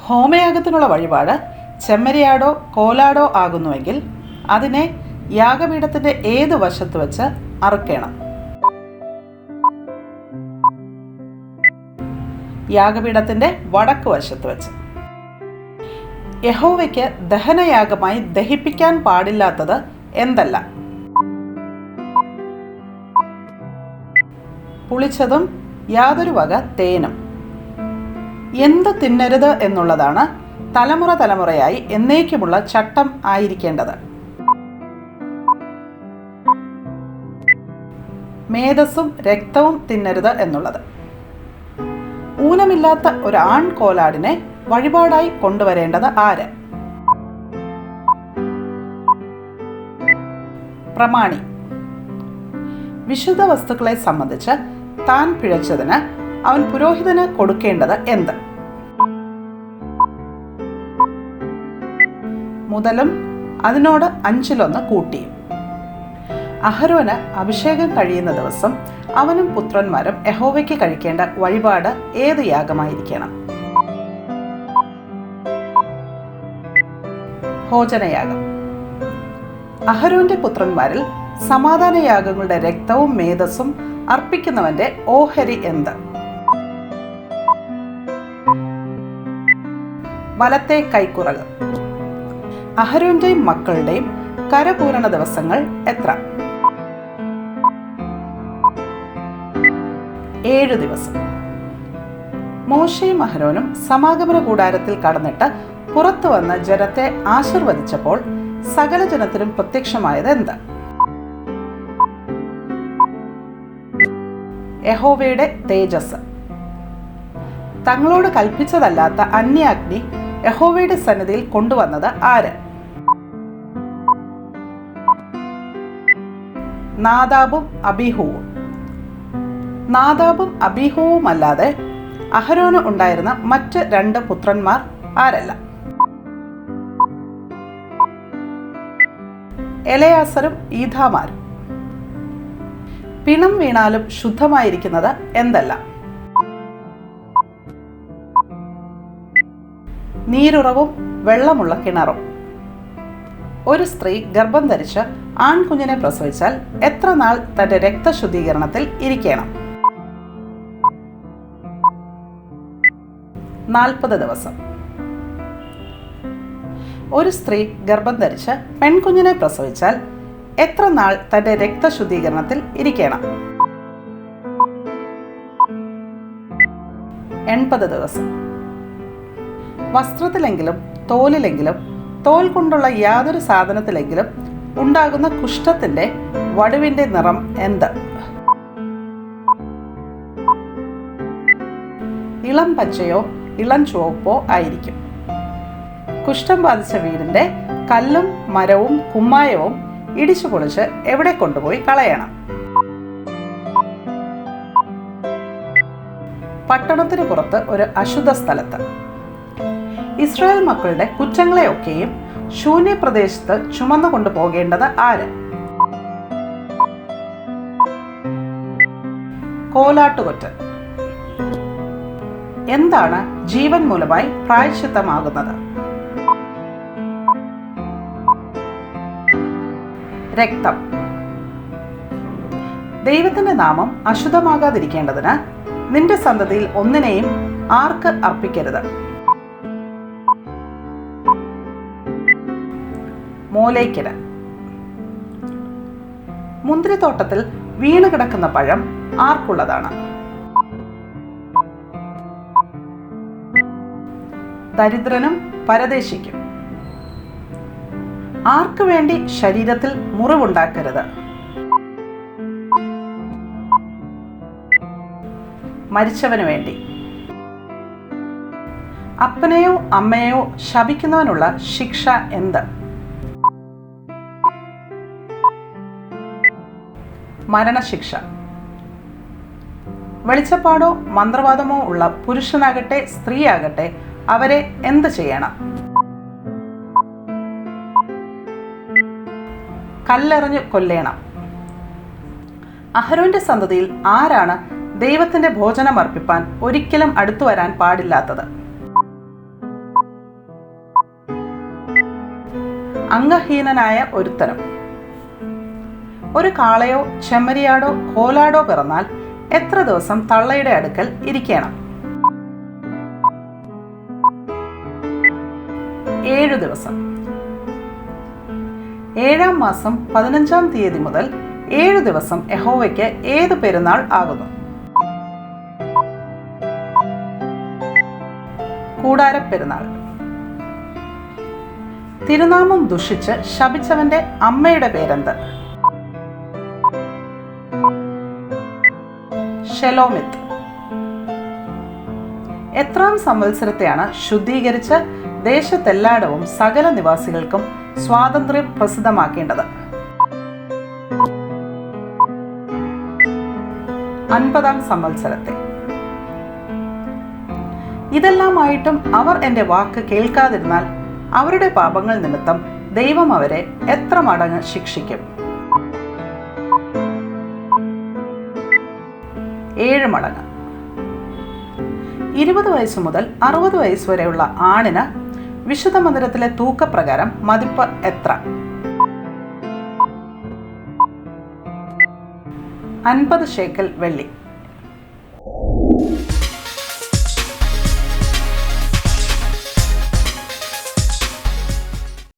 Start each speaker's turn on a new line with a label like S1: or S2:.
S1: ഹോമയാഗത്തിനുള്ള വഴിപാട് ചെമ്മരിയാടോ കോലാടോ ആകുന്നുവെങ്കിൽ അതിനെ യാഗപീഠത്തിൻ്റെ ഏത് വശത്ത് വെച്ച് അറുക്കണം? യാഗപീഠത്തിൻ്റെ വടക്ക് വശത്ത് വെച്ച്. യഹോവയ്ക്ക് ദഹനയാഗമായി ദഹിപ്പിക്കാൻ പാടില്ലാത്തത് എന്തല്ല? പുളിച്ചതും യാതൊരു വക തേനും. എന്ത് തിന്നരുത് എന്നുള്ളതാണ് തലമുറ തലമുറയായി എന്നേക്കുമുള്ള ചട്ടം ആയിരിക്കേണ്ടത്. മേധസ്സും രക്തവും തിന്നരുത് എന്നുള്ളത്. ഊനമില്ലാത്ത ഒരു ആൺകോലാടിനെ വഴിപാടായി കൊണ്ടുവരേണ്ടത് ആര്? പ്രമാണി. വിശുദ്ധ വസ്തുക്കളെ സംബന്ധിച്ച് താൻ പിഴച്ചതിന് അവൻ പുരോഹിതന് കൊടുക്കേണ്ടത് എന്ത്? മുതലും അതിനോട് 1/5 കൂട്ടിയും. അഹരോന് അഭിഷേകം കഴിയുന്ന ദിവസം അവനും പുത്രന്മാരും യഹോവയ്ക്ക് കഴിക്കേണ്ട വഴിപാട് ഏത് യാഗമായിരിക്കണം? ഭോജനയാഗം. അഹരോന്റെ പുത്രന്മാരിൽ സമാധാനയാഗങ്ങളുടെ രക്തവും മേധസ്സും അർപ്പിക്കുന്നവന്റെ ഓഹരി എന്ത്? വലത്തെ കൈക്കുറക്. അഹരോന്റെയും മക്കളുടെയും കരപൂരണ ദിവസങ്ങൾ എത്ര? 7 ദിവസം. മോശയും അഹരോനും സമാഗമന കൂടാരത്തിൽ കടന്നിട്ട് പുറത്തു വന്ന് ജനത്തെ ആശീർവദിച്ചപ്പോൾ സകല ജനത്തിനും പ്രത്യക്ഷമായത് എന്ത്? യഹോവയുടെ തേജസ്. തങ്ങളോട് കൽപ്പിച്ചതല്ലാത്ത അന്യാഗ്നി യഹോവയുടെ സന്നിധിയിൽ കൊണ്ടുവന്നത് ആര്? നാദാബും അബീഹൂവും. നാദാബും അബീഹൂവുമല്ലാതെ അഹരോന് ഉണ്ടായിരുന്ന മറ്റ് 2 പുത്രന്മാർ ആരല്ല? എലയാസരും ഈഥാമാരും. പിണം വീണാലും ശുദ്ധമായിരിക്കുന്നത് എന്തല്ല? നീരുറവും വെള്ളമുള്ള കിണറും. ഒരു സ്ത്രീ ഗർഭം ധരിച്ച് ആൺകുഞ്ഞിനെ പ്രസവിച്ചാൽ എത്ര നാൾ തന്റെ രക്തശുദ്ധീകരണത്തിൽ ഇരിക്കണം? 40 ദിവസം. ഒരു സ്ത്രീ ഗർഭം ധരിച്ച് പെൺകുഞ്ഞിനെ പ്രസവിച്ചാൽ എത്ര നാൾ തന്റെ രക്തശുദ്ധീകരണത്തിൽ ഇരിക്കണം? 80 ദിവസം. വസ്ത്രത്തിലെങ്കിലും തോലിലെങ്കിലും തോൽ കൊണ്ടുള്ള യാതൊരു സാധനത്തിലെങ്കിലും ഉണ്ടാകുന്ന കുഷ്ഠത്തിന്റെ വടുവിന്റെ നിറം എന്ത്? ഇളം പച്ചയോ ഇളം ചുവപ്പോ ആയിരിക്കും. കുഷ്ഠം ബാധിച്ച വീടിന്റെ കല്ലും മരവും കുമ്മായവും ഇടിച്ചു പൊളിച്ച് എവിടെ കൊണ്ടുപോയി കളയണം? പട്ടണത്തിന് പുറത്ത് ഒരു അശുദ്ധ സ്ഥലത്ത്. ഇസ്രായേൽ മക്കളുടെ കുറ്റങ്ങളെയൊക്കെയും ശൂന്യപ്രദേശത്ത് ചുമന്നു കൊണ്ടുപോകേണ്ടത് ആര്? കോലാട്ടുകൊറ്റൻ. എന്താണ് ജീവൻ മൂലമായി പ്രായശ്ചിത്തമാകുന്നത്? രക്തം. ദൈവത്തിന്റെ നാമം അശുദ്ധമാകാതിരിക്കേണ്ടതിന് നിന്റെ സന്തതിയിൽ ഒന്നിനെയും ആർക്ക് അർപ്പിക്കരുത്? മോലേക്കിന്. മുന്തിരിത്തോട്ടത്തിൽ വീണ് കിടക്കുന്ന പഴം ആർക്കുള്ളതാണ്? ദരിദ്രനും പരദേശിക്കും. ആർക്കു വേണ്ടി ശരീരത്തിൽ മുറിവുണ്ടാക്കരുത്? മരിച്ചവന് വേണ്ടി. അപ്പനെയോ അമ്മയെയോ ശപിക്കുന്നവനുള്ള ശിക്ഷ എന്ത്? മരണശിക്ഷ. വെളിച്ചപ്പാടോ മന്ത്രവാദമോ ഉള്ള പുരുഷനാകട്ടെ സ്ത്രീയാകട്ടെ അവരെ എന്ത് ചെയ്യണം? കല്ലെറിഞ്ഞു കൊല്ലേണം. അഹരോന്റെ സന്തതിയിൽ ആരാണ് ദൈവത്തിന്റെ ഭോജനം അർപ്പിപ്പാൻ ഒരിക്കലും അടുത്തു വരാൻ പാടില്ലാത്തത്? അംഗഹീനനായ ഒരുത്തനും. ഒരു കാളയോ ചെമ്മരിയാടോ കോലാടോ പിറന്നാൽ എത്ര ദിവസം തള്ളയുടെ അടുക്കൽ ഇരിക്കണം? 7 ദിവസം. 7-ാം മാസം 15-ാം തീയതി മുതൽ 7 ദിവസം യഹോവയ്ക്ക് ഏത് പെരുന്നാൾ ആകുന്നു? കൂടാരപ്പെരുന്നാൾ. തിരുനാമം ദുഷിച്ച് ശപിച്ചവന്റെ അമ്മയുടെ പേരെന്ത്? ഷെലോമിത്ത്. എത്രാം സംവത്സരത്തെയാണ് ശുദ്ധീകരിച്ച് ദേശത്തെല്ലായിടവും സകല നിവാസികൾക്കും സ്വാതന്ത്ര്യം പ്രസിദ്ധമാക്കേണ്ടത്? 50-ാം സംവത്സരത്തെ. ഇതെല്ലാമായിട്ടും അവർ എൻ്റെ വാക്ക് കേൾക്കാതിരുന്നാൽ അവരുടെ പാപങ്ങൾ നിമിത്തം ദൈവം അവരെ എത്ര മടങ്ങ് ശിക്ഷിക്കും? 7 മടങ്ങ്. 20 വയസ്സ് മുതൽ 60 വയസ്സ് വരെയുള്ള ആണിന് വിശുദ്ധ മന്ദിരത്തിലെ തൂക്കപ്രകാരം മതിപ്പ് എത്ര? 50 ശേക്കൽ വെള്ളി.